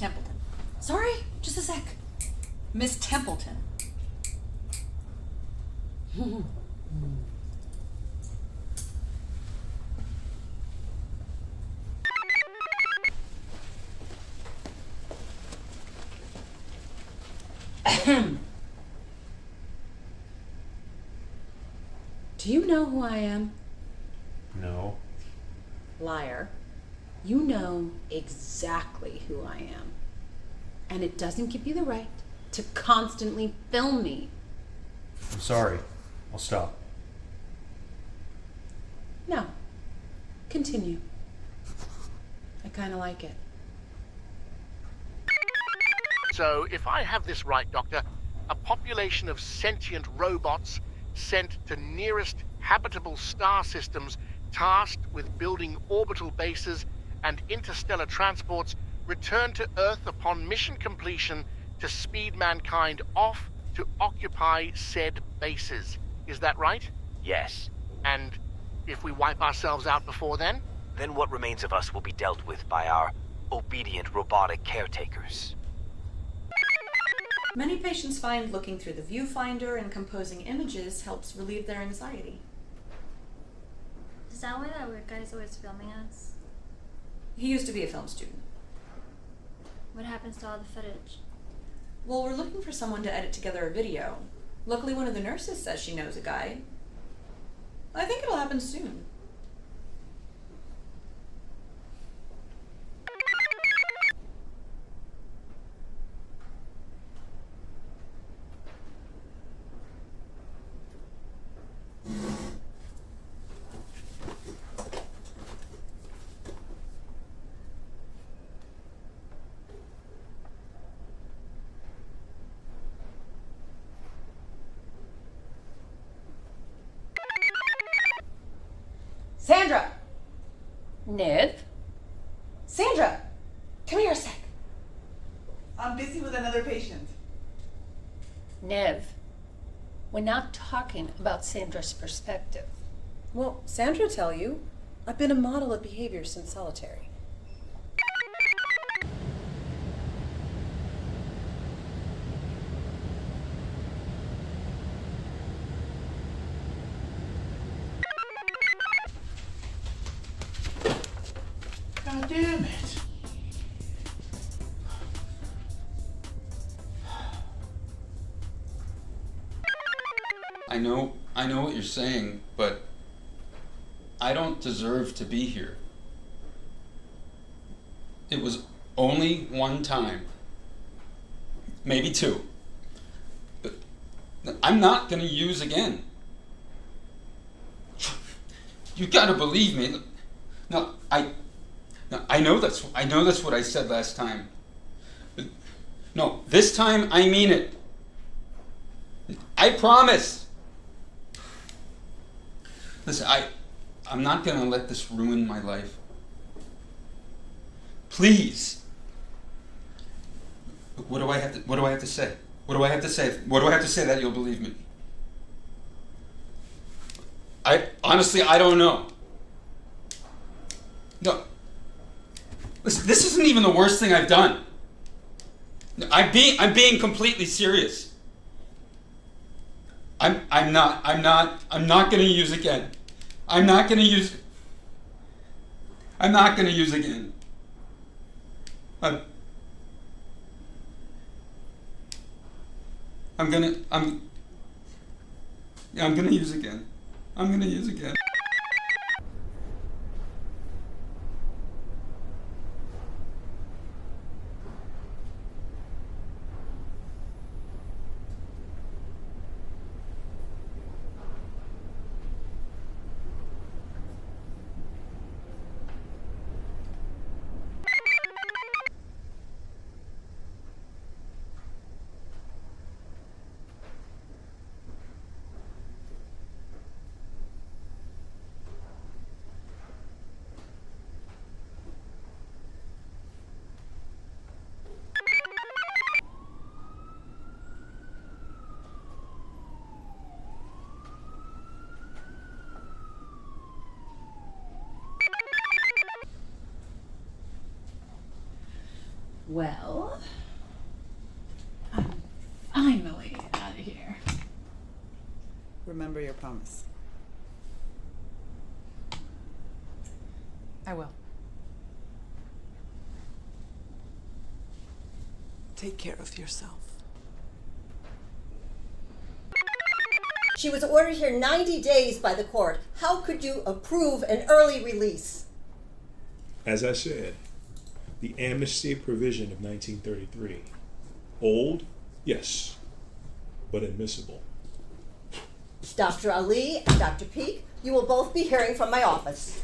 Templeton. Sorry, just a sec. Miss Templeton. Do you know who I am? No. Liar. You know exactly who I am. And it doesn't give you the right to constantly film me. I'm sorry. I'll stop. No. Continue. I kind of like it. So, if I have this right, Doctor, a population of sentient robots sent to nearest habitable star systems tasked with building orbital bases and interstellar transports return to Earth upon mission completion to speed mankind off to occupy said bases. Is that right? Yes. And if we wipe ourselves out before then? Then what remains of us will be dealt with by our obedient robotic caretakers. Many patients find looking through the viewfinder and composing images helps relieve their anxiety. Is that why that weird guy's always filming us? He used to be a film student. What happens to all the footage? Well, we're looking for someone to edit together a video. Luckily, one of the nurses says she knows a guy. I think it'll happen soon. Sandra! Niv? Sandra! Come here a sec. I'm busy with another patient. Niv, we're not talking about Sandra's perspective. Well, Sandra tell you, I've been a model of behavior since solitary. God damn it. I know what you're saying, but I don't deserve to be here. It was only one time. Maybe two. But I'm not gonna use again. You gotta believe me. No, I know that's what I said last time. But no, this time I mean it. I promise. Listen, I'm not gonna let this ruin my life. Please. What do I have to say? What do I have to say? What do I have to say that you'll believe me? Honestly, I don't know. No. Listen, this isn't even the worst thing I've done. I'm being completely serious. I'm not gonna use again. I'm not gonna use again. I'm gonna use again. I'm gonna use again. Well, I'm finally out of here. Remember your promise. I will. Take care of yourself. She was ordered here 90 days by the court. How could you approve an early release? As I said, the amnesty provision of 1933. Old, yes, but admissible. Dr. Ali and Dr. Peake, you will both be hearing from my office.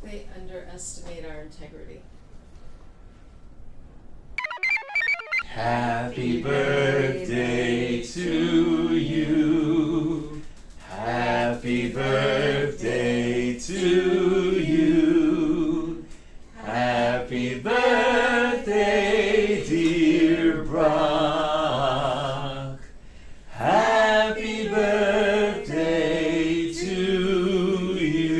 They underestimate our integrity. Happy birthday to you. Happy birthday to you. Happy birthday, dear Brock. Happy birthday to you.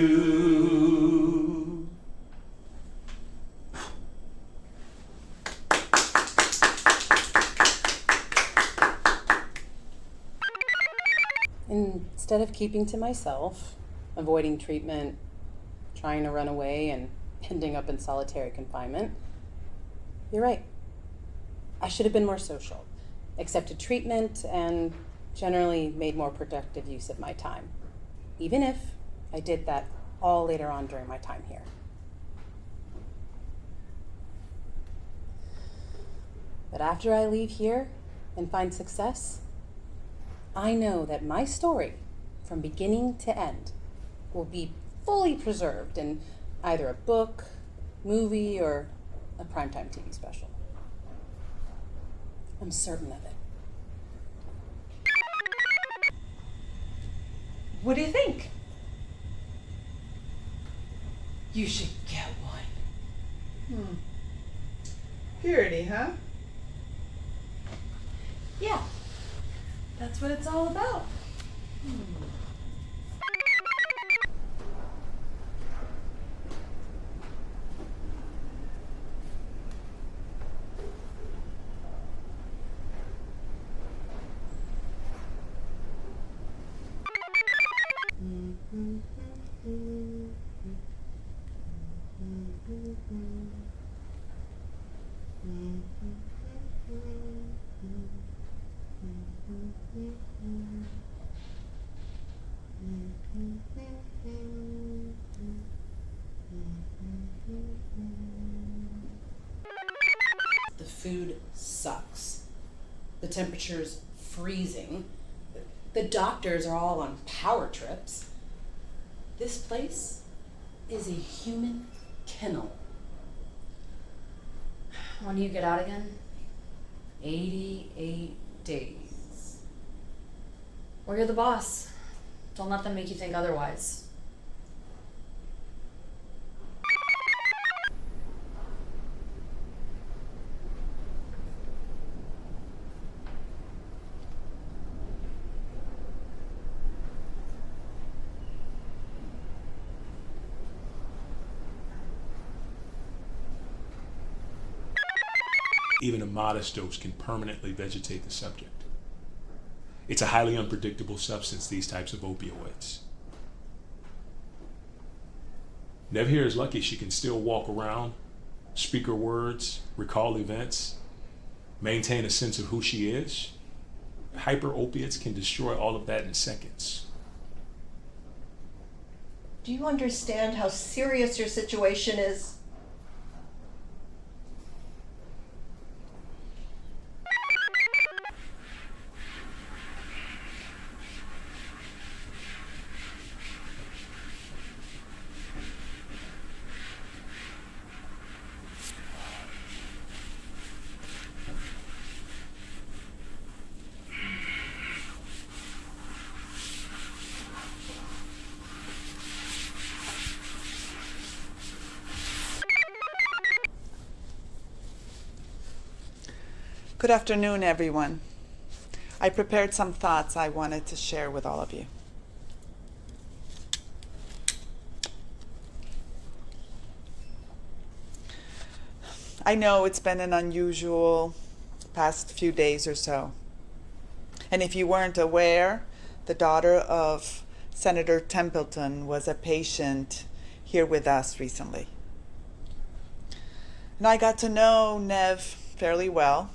Instead of keeping to myself, avoiding treatment, trying to run away, and ending up in solitary confinement, you're right. I should have been more social, accepted treatment, and generally made more productive use of my time, even if I did that all later on during my time here. But after I leave here and find success, I know that my story, from beginning to end, will be fully preserved in either a book, movie, or a primetime TV special. I'm certain of it. What do you think? You should get one. Purity, huh? Yeah, that's what it's all about. The food sucks. The temperature's freezing. The doctors are all on power trips. This place is a human kennel. When do you get out again? 88 days. Or you're the boss. Don't let them make you think otherwise. Even a modest dose can permanently vegetate the subject. It's a highly unpredictable substance, these types of opioids. Nev here is lucky she can still walk around, speak her words, recall events, maintain a sense of who she is. Hyper opiates can destroy all of that in seconds. Do you understand how serious your situation is? Good afternoon, everyone. I prepared some thoughts I wanted to share with all of you. I know it's been an unusual past few days or so. And if you weren't aware, the daughter of Senator Templeton was a patient here with us recently. And I got to know Nev fairly well.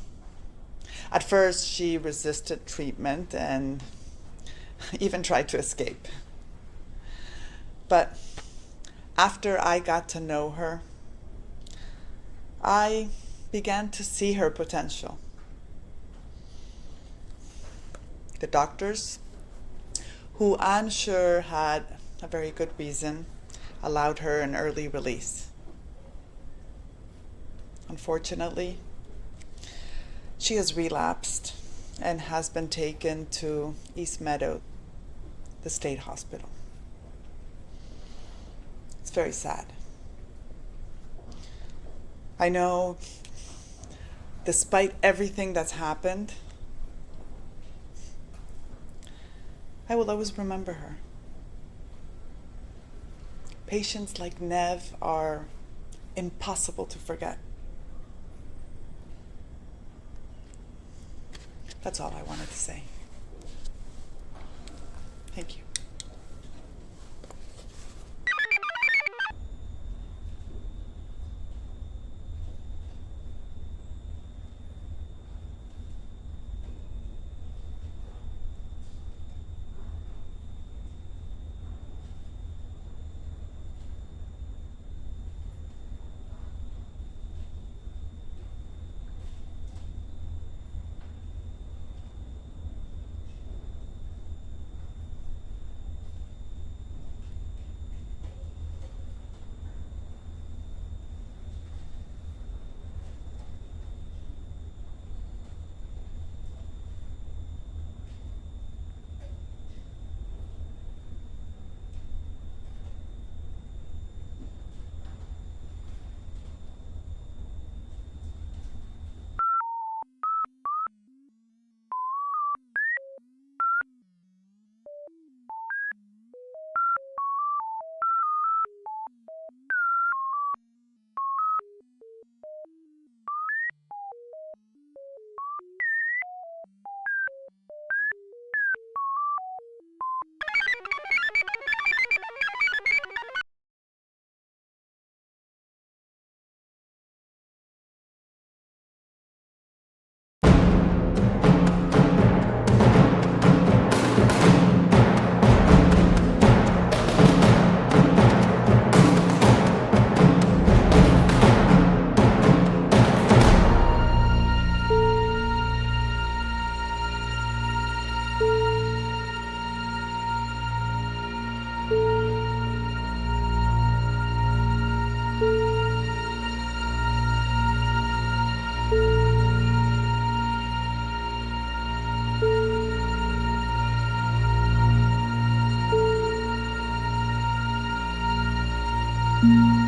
At first, she resisted treatment and even tried to escape. But after I got to know her, I began to see her potential. The doctors, who I'm sure had a very good reason, allowed her an early release. Unfortunately, she has relapsed and has been taken to East Meadow, the state hospital. It's very sad. I know, despite everything that's happened, I will always remember her. Patients like Nev are impossible to forget. That's all I wanted to say. Thank you. you.